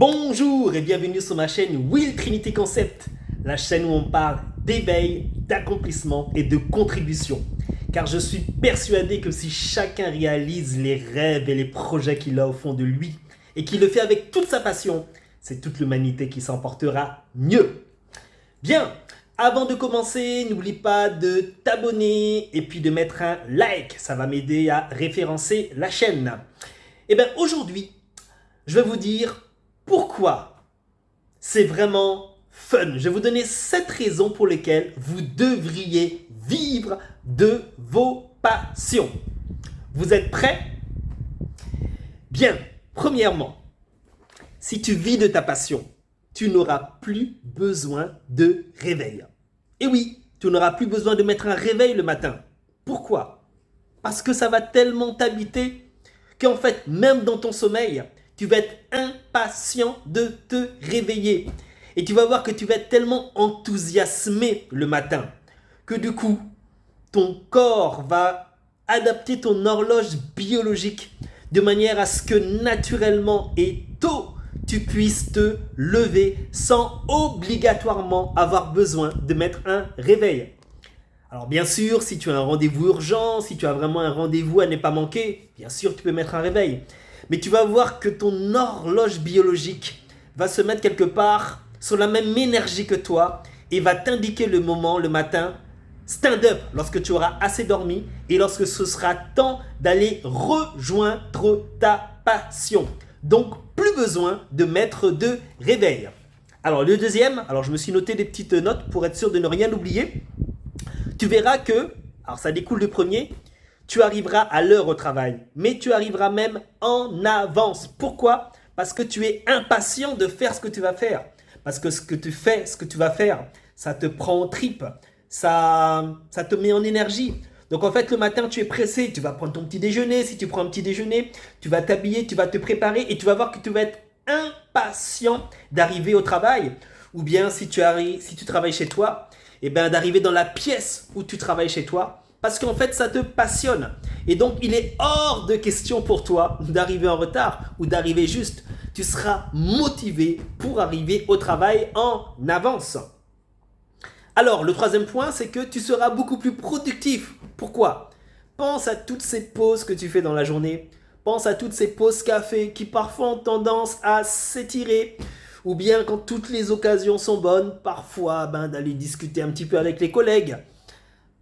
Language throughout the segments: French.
Bonjour et bienvenue sur ma chaîne Will Trinity Concept, la chaîne où on parle d'éveil, d'accomplissement et de contribution. Car je suis persuadé que si chacun réalise les rêves et les projets qu'il a au fond de lui et qu'il le fait avec toute sa passion, c'est toute l'humanité qui s'en portera mieux. Bien, avant de commencer, n'oublie pas de t'abonner et puis de mettre un like, ça va m'aider à référencer la chaîne. Et bien aujourd'hui, je vais vous dire pourquoi c'est vraiment fun. Je vais vous donner 7 raisons pour lesquelles vous devriez vivre de vos passions. Vous êtes prêts? Bien, premièrement, si tu vis de ta passion, tu n'auras plus besoin de réveil. Et oui, tu n'auras plus besoin de mettre un réveil le matin. Pourquoi? Parce que ça va tellement t'habiter qu'en fait, même dans ton sommeil, tu vas être impatient de te réveiller. Et tu vas voir que tu vas être tellement enthousiasmé le matin que du coup, ton corps va adapter ton horloge biologique de manière à ce que naturellement et tôt, tu puisses te lever sans obligatoirement avoir besoin de mettre un réveil. Alors bien sûr, si tu as un rendez-vous urgent, si tu as vraiment un rendez-vous à ne pas manquer, bien sûr tu peux mettre un réveil. Mais tu vas voir que ton horloge biologique va se mettre quelque part sur la même énergie que toi et va t'indiquer le moment, le matin, stand-up, lorsque tu auras assez dormi et lorsque ce sera temps d'aller rejoindre ta passion. Donc, plus besoin de mettre de réveil. Alors, le deuxième, je me suis noté des petites notes pour être sûr de ne rien oublier. Tu verras que, alors ça découle du premier, tu arriveras à l'heure au travail, mais tu arriveras même en avance. Pourquoi? Parce que tu es impatient de faire ce que tu vas faire. Parce que ce que tu fais, ce que tu vas faire, ça te prend en tripes, ça te met en énergie. Donc en fait, le matin, tu es pressé, tu vas prendre ton petit déjeuner. Si tu prends un petit déjeuner, tu vas t'habiller, tu vas te préparer et tu vas voir que tu vas être impatient d'arriver au travail. Ou bien si tu travailles chez toi, d'arriver dans la pièce où tu travailles chez toi. Parce qu'en fait, ça te passionne. Et donc, il est hors de question pour toi d'arriver en retard ou d'arriver juste. Tu seras motivé pour arriver au travail en avance. Alors, le troisième point, c'est que tu seras beaucoup plus productif. Pourquoi? Pense à toutes ces pauses que tu fais dans la journée. Pense à toutes ces pauses café qui parfois ont tendance à s'étirer. Ou bien quand toutes les occasions sont bonnes, parfois d'aller discuter un petit peu avec les collègues.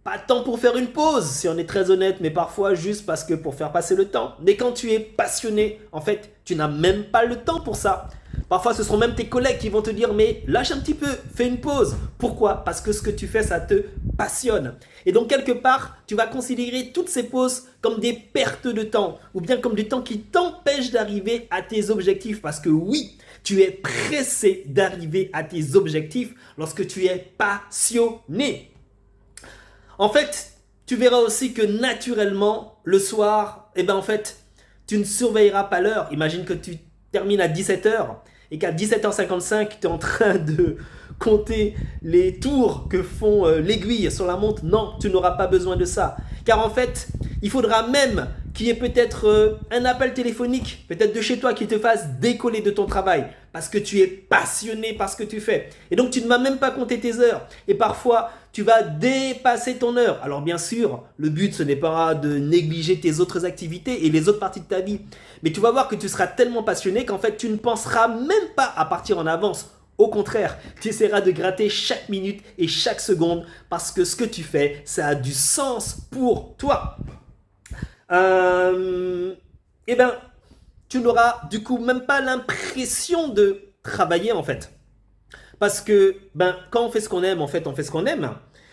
Pas tant pour faire une pause, si on est très honnête, mais parfois juste parce que pour faire passer le temps. Mais quand tu es passionné, en fait, tu n'as même pas le temps pour ça. Parfois, ce seront même tes collègues qui vont te dire « mais lâche un petit peu, fais une pause ». Pourquoi? Parce que ce que tu fais, ça te passionne. Et donc, quelque part, tu vas considérer toutes ces pauses comme des pertes de temps ou bien comme du temps qui t'empêche d'arriver à tes objectifs. Parce que oui, tu es pressé d'arriver à tes objectifs lorsque tu es passionné. En fait, tu verras aussi que naturellement, le soir, tu ne surveilleras pas l'heure. Imagine que tu termines à 17h et qu'à 17h55, tu es en train de compter les tours que font l'aiguille sur la montre. Non, tu n'auras pas besoin de ça. Car en fait, il faudra même qu'il y ait peut-être un appel téléphonique, peut-être de chez toi, qui te fasse décoller de ton travail parce que tu es passionné par ce que tu fais. Et donc, tu ne vas même pas compter tes heures. Et parfois, tu vas dépasser ton heure. Alors bien sûr, le but, ce n'est pas de négliger tes autres activités et les autres parties de ta vie. Mais tu vas voir que tu seras tellement passionné qu'en fait, tu ne penseras même pas à partir en avance. Au contraire, tu essaieras de gratter chaque minute et chaque seconde parce que ce que tu fais, ça a du sens pour toi. Tu n'auras du coup même pas l'impression de travailler en fait. Parce que quand on fait ce qu'on aime, en fait, on fait ce qu'on aime.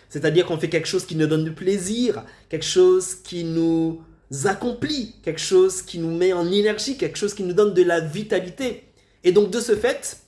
C'est-à-dire qu'on fait quelque chose qui nous donne du plaisir, quelque chose qui nous accomplit, quelque chose qui nous met en énergie, quelque chose qui nous donne de la vitalité. Et donc de ce fait,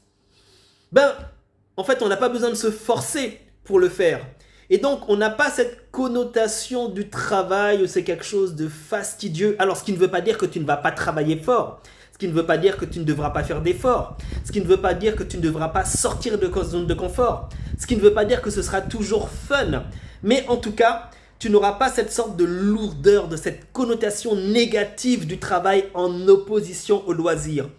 en fait, on n'a pas besoin de se forcer pour le faire. Et donc, on n'a pas cette connotation du travail où c'est quelque chose de fastidieux. Alors, ce qui ne veut pas dire que tu ne vas pas travailler fort. Ce qui ne veut pas dire que tu ne devras pas faire d'efforts. Ce qui ne veut pas dire que tu ne devras pas sortir de ta zone de confort. Ce qui ne veut pas dire que ce sera toujours fun. Mais en tout cas, tu n'auras pas cette sorte de lourdeur, de cette connotation négative du travail en opposition au loisir.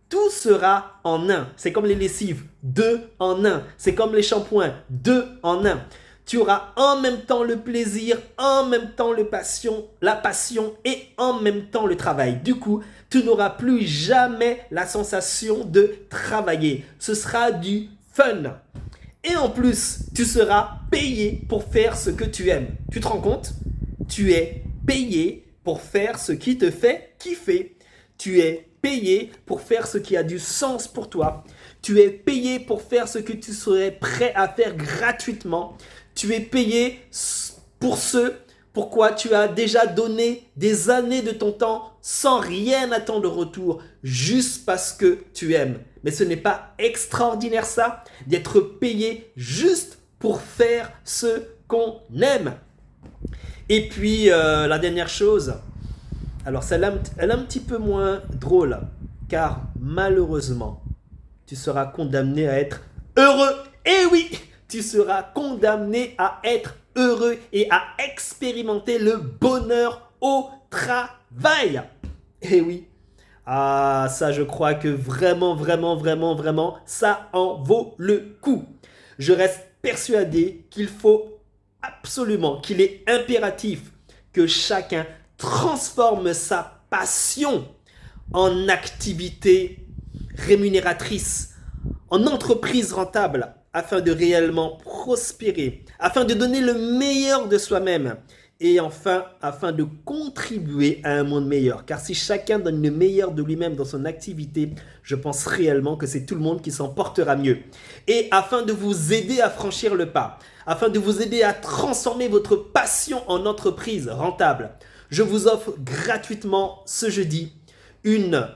tout sera en un. C'est comme les lessives, 2 en 1. C'est comme les shampoings, 2 en 1. Tu auras en même temps le plaisir, en même temps la passion et en même temps le travail. Du coup, tu n'auras plus jamais la sensation de travailler. Ce sera du fun. Et en plus, tu seras payé pour faire ce que tu aimes. Tu te rends compte? Tu es payé pour faire ce qui te fait kiffer. Tu es payé pour faire ce qui a du sens pour toi. Tu es payé pour faire ce que tu serais prêt à faire gratuitement. Tu es payé pour ce pourquoi tu as déjà donné des années de ton temps sans rien attendre de retour, juste parce que tu aimes. Mais ce n'est pas extraordinaire ça, d'être payé juste pour faire ce qu'on aime. Et puis la dernière chose, alors celle-là, elle est un petit peu moins drôle, car malheureusement, tu seras condamné à être heureux. Eh oui, tu seras condamné à être heureux et à expérimenter le bonheur au travail. Eh oui. Ah, ça, je crois que vraiment, ça en vaut le coup. Je reste persuadé qu'il faut absolument, qu'il est impératif que chacun transforme sa passion en activité rémunératrice, en entreprise rentable, afin de réellement prospérer, afin de donner le meilleur de soi-même et enfin afin de contribuer à un monde meilleur. Car si chacun donne le meilleur de lui-même dans son activité, je pense réellement que c'est tout le monde qui s'en portera mieux. Et afin de vous aider à franchir le pas, afin de vous aider à transformer votre passion en entreprise rentable, je vous offre gratuitement ce jeudi une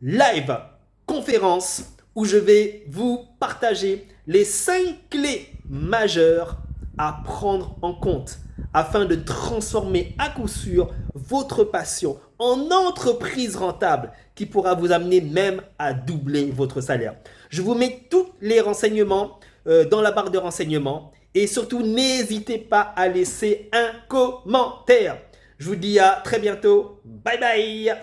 live conférence où je vais vous partager les 5 clés majeures à prendre en compte afin de transformer à coup sûr votre passion en entreprise rentable qui pourra vous amener même à doubler votre salaire. Je vous mets tous les renseignements dans la barre de renseignements et surtout n'hésitez pas à laisser un commentaire. Je vous dis à très bientôt. Bye bye.